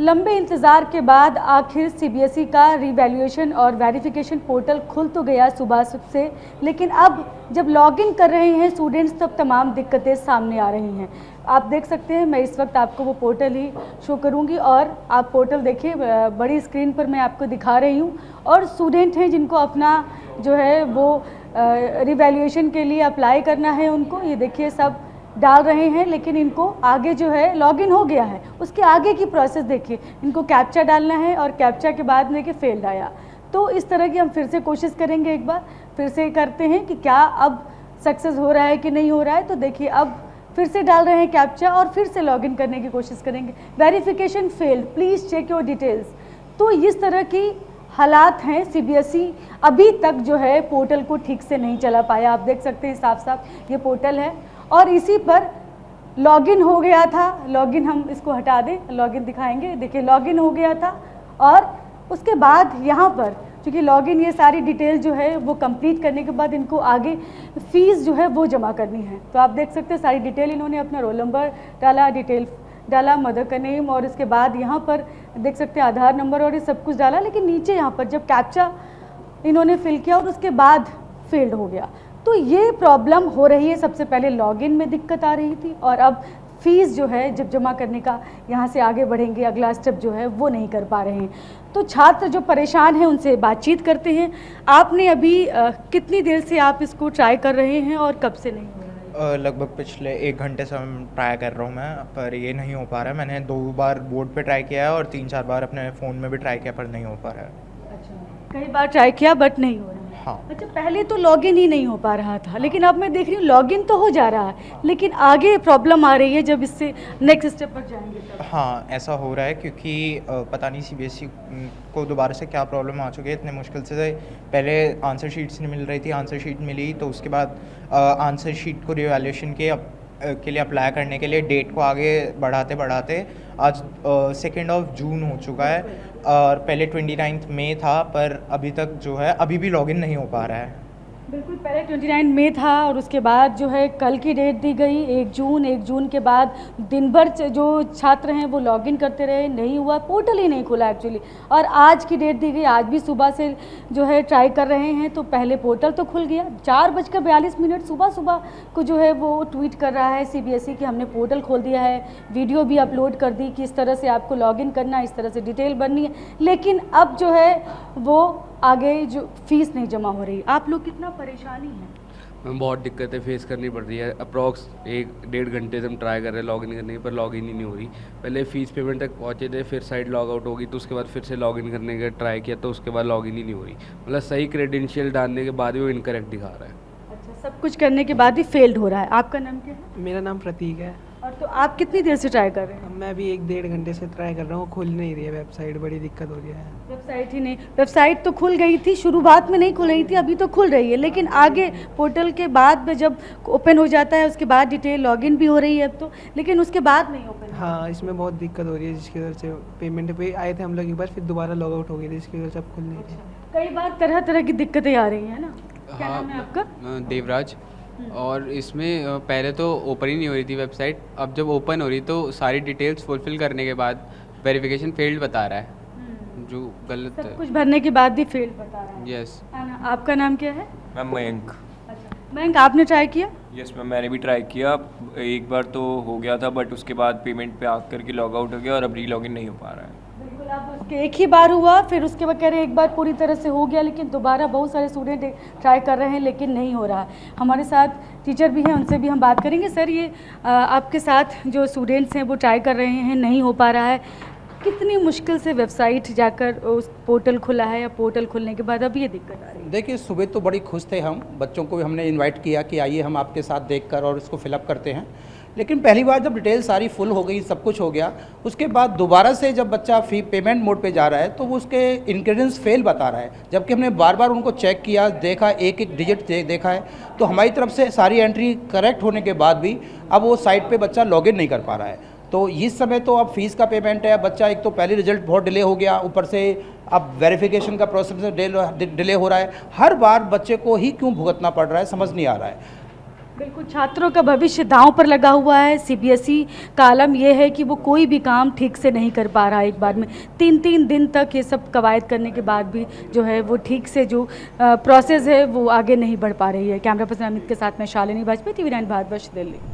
लंबे इंतज़ार के बाद आखिर सीबीएसई का रीवैल्यूएशन और वेरिफिकेशन पोर्टल खुल तो गया सुबह से, लेकिन अब जब लॉगिन कर रहे हैं स्टूडेंट्स तब तमाम दिक्कतें सामने आ रही हैं। आप देख सकते हैं, मैं इस वक्त आपको वो पोर्टल ही शो करूंगी और आप पोर्टल देखिए, बड़ी स्क्रीन पर मैं आपको दिखा रही हूँ। और स्टूडेंट हैं जिनको अपना जो है वो रीवैल्यूएशन के लिए अप्लाई करना है, उनको ये देखिए सब डाल रहे हैं, लेकिन इनको आगे जो है लॉगिन हो गया है, उसके आगे की प्रोसेस देखिए, इनको कैप्चा डालना है और कैप्चा के बाद में देखिए फेल्ड आया। तो इस तरह की हम फिर से कोशिश करेंगे, एक बार फिर से करते हैं कि क्या अब सक्सेस हो रहा है कि नहीं हो रहा है। तो देखिए अब फिर से डाल रहे हैं कैप्चा और फिर से लॉगिन करने की कोशिश करेंगे। Verification failed, please check your details. तो इस तरह की हालात हैं। सीबीएसई अभी तक जो है पोर्टल को ठीक से नहीं चला पाया। आप देख सकते हैं साफ साफ ये पोर्टल है और इसी पर लॉगिन हो गया था। लॉगिन हम इसको हटा दें, लॉगिन दिखाएंगे। देखिए लॉगिन हो गया था और उसके बाद यहाँ पर क्योंकि लॉगिन ये सारी डिटेल जो है वो कंप्लीट करने के बाद इनको आगे फ़ीस जो है वो जमा करनी है। तो आप देख सकते हैं सारी डिटेल इन्होंने अपना रोल नंबर डाला, डिटेल डाला, मदर का नेम और इसके बाद यहाँ पर देख सकते हैं आधार नंबर और ये सब कुछ डाला। लेकिन नीचे यहाँ पर जब कैप्चा इन्होंने फिल किया और उसके बाद फेल्ड हो गया। तो ये प्रॉब्लम हो रही है। सबसे पहले लॉगिन में दिक्कत आ रही थी और अब फीस जो है जब जमा करने का यहाँ से आगे बढ़ेंगे, अगला स्टेप जो है वो नहीं कर पा रहे हैं। तो छात्र जो परेशान हैं उनसे बातचीत करते हैं। आपने अभी कितनी देर से आप इसको ट्राई कर रहे हैं और कब से नहीं हो रहा है? लगभग पिछले 1 घंटे से मैं ट्राई कर रहा हूँ मैं, पर ये नहीं हो पा रहा है। मैंने 2 बार बोर्ड पे ट्राई किया है और 3-4 बार अपने फ़ोन में भी ट्राई किया, पर नहीं हो पा रहा है। अच्छा, कई बार ट्राई किया बट नहीं हो रहा है। हाँ। अच्छा, पहले तो लॉगिन ही नहीं हो पा रहा था, लेकिन अब मैं देख रही हूँ लॉगिन तो हो जा रहा है, लेकिन आगे प्रॉब्लम आ रही है जब इससे नेक्स्ट स्टेप पर जाएंगे तब। हाँ, ऐसा हो रहा है क्योंकि पता नहीं सीबीएसई को दोबारा से क्या प्रॉब्लम आ चुकी है। इतने मुश्किल से पहले आंसर शीट्स नहीं मिल रही थी, आंसर शीट मिली तो उसके बाद आंसर शीट को रिवैल्यूएशन के लिए अप्लाई करने के लिए डेट को आगे बढ़ाते बढ़ाते आज 2 जून हो चुका है और पहले 29 मई था, पर अभी तक जो है अभी भी लॉगिन नहीं हो पा रहा है। बिल्कुल, पहले 29 मई था और उसके बाद जो है कल की डेट दी गई 1 जून के बाद दिन भर जो छात्र हैं वो लॉगिन करते रहे, नहीं हुआ, पोर्टल ही नहीं खुला एक्चुअली। और आज की डेट दी गई, आज भी सुबह से जो है ट्राई कर रहे हैं तो पहले पोर्टल तो खुल गया। 4:42 सुबह को जो है वो ट्वीट कर रहा है सीबीएसई कि हमने पोर्टल खोल दिया है, वीडियो भी अपलोड कर दी कि इस तरह से आपको लॉगिन करना है, इस तरह से डिटेल भरनी है। लेकिन अब जो है वो आगे जो फीस नहीं जमा हो रही। आप लोग कितना परेशानी है? मैम बहुत दिक्कतें फेस करनी पड़ रही है। अप्रॉक्स 1-1.5 घंटे से हम ट्राई कर रहे हैं लॉगिन करने की, पर लॉगिन ही नहीं हो रही। पहले फ़ीस पेमेंट तक पहुँचे थे, फिर साइट लॉग आउट होगी तो उसके बाद फिर से लॉगिन करने का ट्राई किया तो उसके बाद लॉगिन ही नहीं हो रही। मतलब सही क्रेडेंशियल डालने के बाद भी वो इनकरेक्ट दिखा रहा है। अच्छा, सब कुछ करने के बाद ही फेल्ड हो रहा है। आपका नाम क्या है? मेरा नाम प्रतीक है। और तो आप कितनी देर से ट्राई कर रहे हैं? मैं भी 1-1.5 घंटे से ट्राई कर रहा हूँ, खुल नहीं रही है वेबसाइट, बड़ी दिक्कत हो रही है। वेबसाइट ही नहीं, वेबसाइट तो खुल गई थी, शुरुआत में नहीं खुल रही थी, अभी तो खुल रही है, लेकिन आगे पोर्टल के बाद में जब ओपन हो जाता है उसके बाद डिटेल लॉगिन भी हो रही है अब तो, लेकिन उसके बाद नहीं ओपन। हाँ, इसमें बहुत दिक्कत हो रही है जिसकी वजह से पेमेंट पे आए थे हम लोग एक बार, फिर दोबारा लॉग आउट हो गई थी जिसकी वजह से अब खुल नहीं रही। कई बार तरह तरह की दिक्कतें आ रही हैं ना। क्या नाम है आपका? देवराज। और इसमें पहले तो ओपन ही नहीं हो रही थी वेबसाइट, अब जब ओपन हो रही तो सारी डिटेल्स फुलफ़िल करने के बाद वेरिफिकेशन फेल्ड बता रहा है, जो गलत सब है। कुछ भरने के बाद भी फेल्ड बता रहा है। यस। आपका नाम क्या है? मैम मयंक। अच्छा, मयंक आपने ट्राई किया? यस मैम, मैंने भी ट्राई किया। एक बार तो हो गया था बट उसके बाद पेमेंट पे आकर के लॉग आउट हो गया और अब री लॉगिन नहीं हो पा रहा है। बिल्कुल, अब उसके एक ही बार हुआ, फिर उसके बाद कह रहे एक बार पूरी तरह से हो गया, लेकिन दोबारा बहुत सारे स्टूडेंट ट्राई कर रहे हैं लेकिन नहीं हो रहा है। हमारे साथ टीचर भी हैं, उनसे भी हम बात करेंगे। सर, ये आपके साथ जो स्टूडेंट्स हैं वो ट्राई कर रहे हैं, नहीं हो पा रहा है, कितनी मुश्किल से वेबसाइट जाकर उस पोर्टल खुला है या पोर्टल खुलने के बाद अब ये दिक्कत आ रही है? देखिए, सुबह तो बड़ी खुश थे हम, बच्चों को भी हमने इनवाइट किया कि आइए हम आपके साथ देखकर और इसको फिलअप करते हैं। लेकिन पहली बार जब डिटेल सारी फुल हो गई, सब कुछ हो गया, उसके बाद दोबारा से जब बच्चा फी पेमेंट मोड पे जा रहा है तो वो उसके इंग्रेडिएंट्स फेल बता रहा है, जबकि हमने बार बार उनको चेक किया, देखा, एक एक डिजिट देखा है, तो हमारी तरफ से सारी एंट्री करेक्ट होने के बाद भी अब वो साइट पे बच्चा लॉगिन नहीं कर पा रहा है। तो इस समय तो अब फीस का पेमेंट है, बच्चा एक तो पहले रिजल्ट बहुत डिले हो गया, ऊपर से अब वेरिफिकेशन का प्रोसेस डिले हो रहा है। हर बार बच्चे को ही क्यों भुगतना पड़ रहा है समझ नहीं आ रहा है। बिल्कुल, छात्रों का भविष्य दांव पर लगा हुआ है। सीबीएसई का आलम यह है कि वो कोई भी काम ठीक से नहीं कर पा रहा है। एक बार में 3-3 दिन तक ये सब कवायद करने के बाद भी जो है वो ठीक से जो प्रोसेस है वो आगे नहीं बढ़ पा रही है। कैमरा पर्सन अमित के साथ मैं शालिनी वाजपेयी, TV9 भारतवर्ष, दिल्ली।